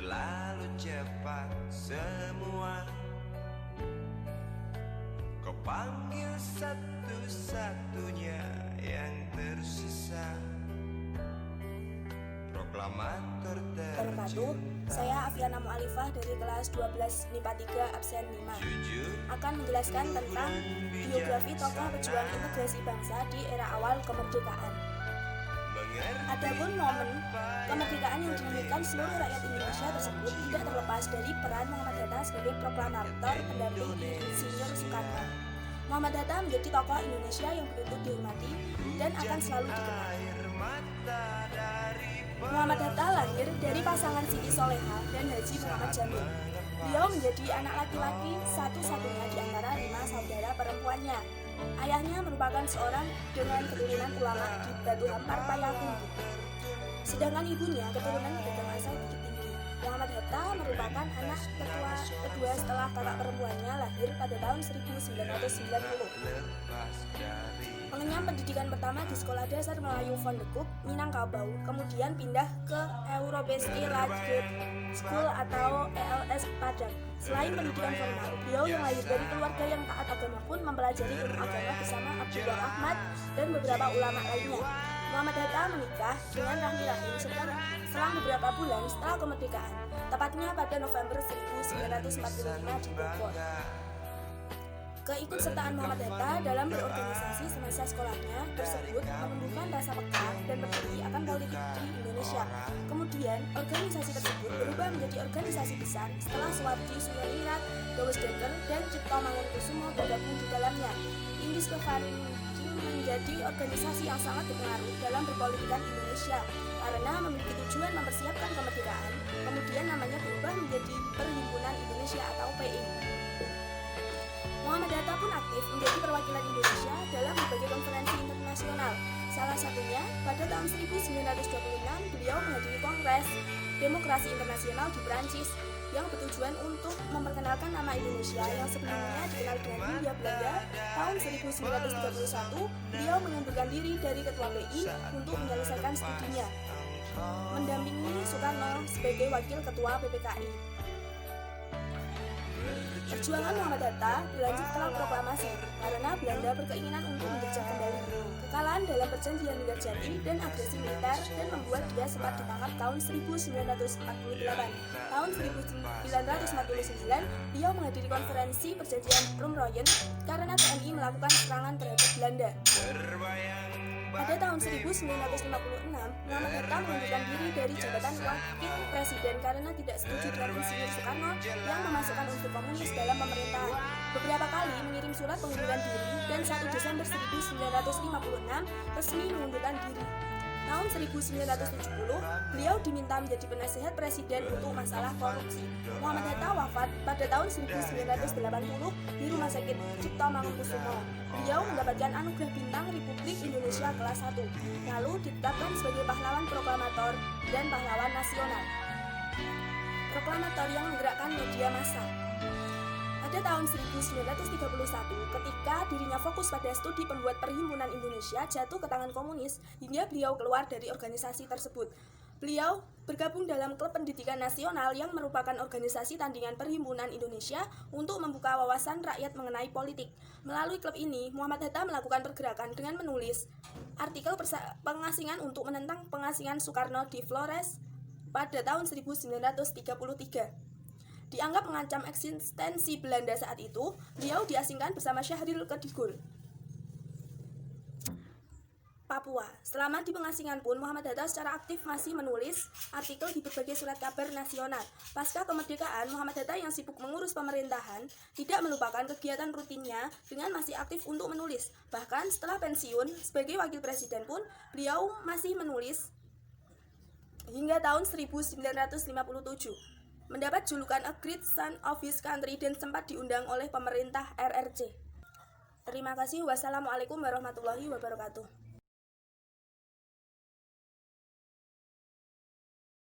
Terlalu cepat semua, kau panggil satu-satunya yang tersisa. Proklamator Wabarakatuh. Saya Afiana Mu'alifah dari kelas 12 MIPA 3 absen 5 akan menjelaskan tentang biografi tokoh pejuang integrasi bangsa di era awal kemerdekaan. Adapun momen kemerdekaan yang dinyanyikan seluruh rakyat Indonesia tersebut tidak terlepas dari peran Muhammad Hatta sebagai proklamator pendamping Insinyur Soekarno. Muhammad Hatta menjadi tokoh Indonesia yang begitu dihormati dan akan selalu dikenal. Muhammad Hatta lahir dari pasangan Siti Soleha dan Haji Muhammad Jamil. Beliau menjadi anak laki-laki satu-satunya di antara 5 saudara perempuannya. Ayahnya merupakan seorang dengan keturunan ulama di Batu Hampar Payakumbuh. Sedangkan ibunya keturunan pedagang asal Bukit Tinggi. Muhammad Hatta merupakan anak kedua setelah kakak perempuannya lahir pada tahun 1990. Mengenyam pendidikan pertama di Sekolah Dasar Melayu Vondekuk, Minangkabau, kemudian pindah ke Europese Lager School atau ELS Padang. Selain pendidikan formal, beliau yang lahir dari keluarga yang taat agama pun mempelajari ilmu agama bersama Abdullah Ahmad dan beberapa ulama lainnya. Muhammad Hatta menikah dengan Rahmi Rahim selang beberapa bulan setelah kemerdekaan, tepatnya pada November 1945 di Bogor. Keikutsertaan Muhammad Hatta dalam berorganisasi semasa sekolahnya tersebut menumbuhkan rasa peka dan peduli akan politik di Indonesia. Kemudian, organisasi tersebut berubah menjadi organisasi besar setelah Suwardi Suyaningrat, Gowes Dekker, dan Cipto Mangunkusumo bergabung di dalamnya. Indis Kevaringking menjadi organisasi yang sangat berpengaruh dalam perpolitikan Indonesia karena memiliki tujuan mempersiapkan kemerdekaan. Kemudian namanya berubah menjadi Perhimpunan Indonesia atau PI. Muhammad Hatta pun aktif menjadi perwakilan Indonesia dalam berbagai konferensi internasional. Salah satunya, pada tahun 1926, beliau menghadiri Kongres Demokrasi Internasional di Prancis yang bertujuan untuk memperkenalkan nama Indonesia yang sebelumnya dikenal dengan Hindia Belanda. Tahun 1931, beliau mengundurkan diri dari Ketua PI untuk menyelesaikan studinya, mendampingi Soekarno sebagai Wakil Ketua PPKI. Perjuangan Muhammad Hatta berlanjut setelah proklamasi karena Belanda berkeinginan untuk menjajah kembali. Kekalahan dalam perjanjian Mekarjati dan agresi militer dan membuat dia sempat ditangkap tahun 1948. Tahun 1949, beliau menghadiri konferensi perjanjian Prumroyen karena TNI melakukan serangan terhadap Belanda. Pada tahun 1956, Muhammad Hatta mengundurkan diri dari jabatan Wakil Presiden karena tidak setuju dengan Insinyur Soekarno yang memasukkan unsur komunis dalam pemerintahan. Beberapa kali mengirim surat pengunduran diri dan 1 Desember 1956 resmi mengundurkan diri. Tahun 1970, beliau diminta menjadi penasehat presiden untuk masalah korupsi. Muhammad Hatta wafat pada tahun 1980 di Rumah Sakit Cipto Mangunkusumo. Beliau mendapatkan anugerah bintang Republik Indonesia kelas 1, lalu ditetapkan sebagai pahlawan proklamator dan pahlawan nasional. Proklamator yang menggerakkan media massa. Pada tahun 1931, ketika dirinya fokus pada studi pembuat Perhimpunan Indonesia jatuh ke tangan komunis, hingga beliau keluar dari organisasi tersebut. Beliau bergabung dalam Klub Pendidikan Nasional yang merupakan organisasi tandingan Perhimpunan Indonesia untuk membuka wawasan rakyat mengenai politik. Melalui klub ini, Muhammad Hatta melakukan pergerakan dengan menulis artikel pengasingan untuk menentang pengasingan Soekarno di Flores pada tahun 1933. Dianggap mengancam eksistensi Belanda saat itu, beliau diasingkan bersama Syahril Kedigul, Papua. Selama di pengasingan pun, Muhammad Hatta secara aktif masih menulis artikel di berbagai surat kabar nasional. Pasca kemerdekaan, Muhammad Hatta yang sibuk mengurus pemerintahan tidak melupakan kegiatan rutinnya dengan masih aktif untuk menulis. Bahkan setelah pensiun sebagai wakil presiden pun, beliau masih menulis hingga tahun 1957. Mendapat julukan A Great Son of His Country dan sempat diundang oleh pemerintah RRC. Terima kasih. Wassalamualaikum warahmatullahi wabarakatuh.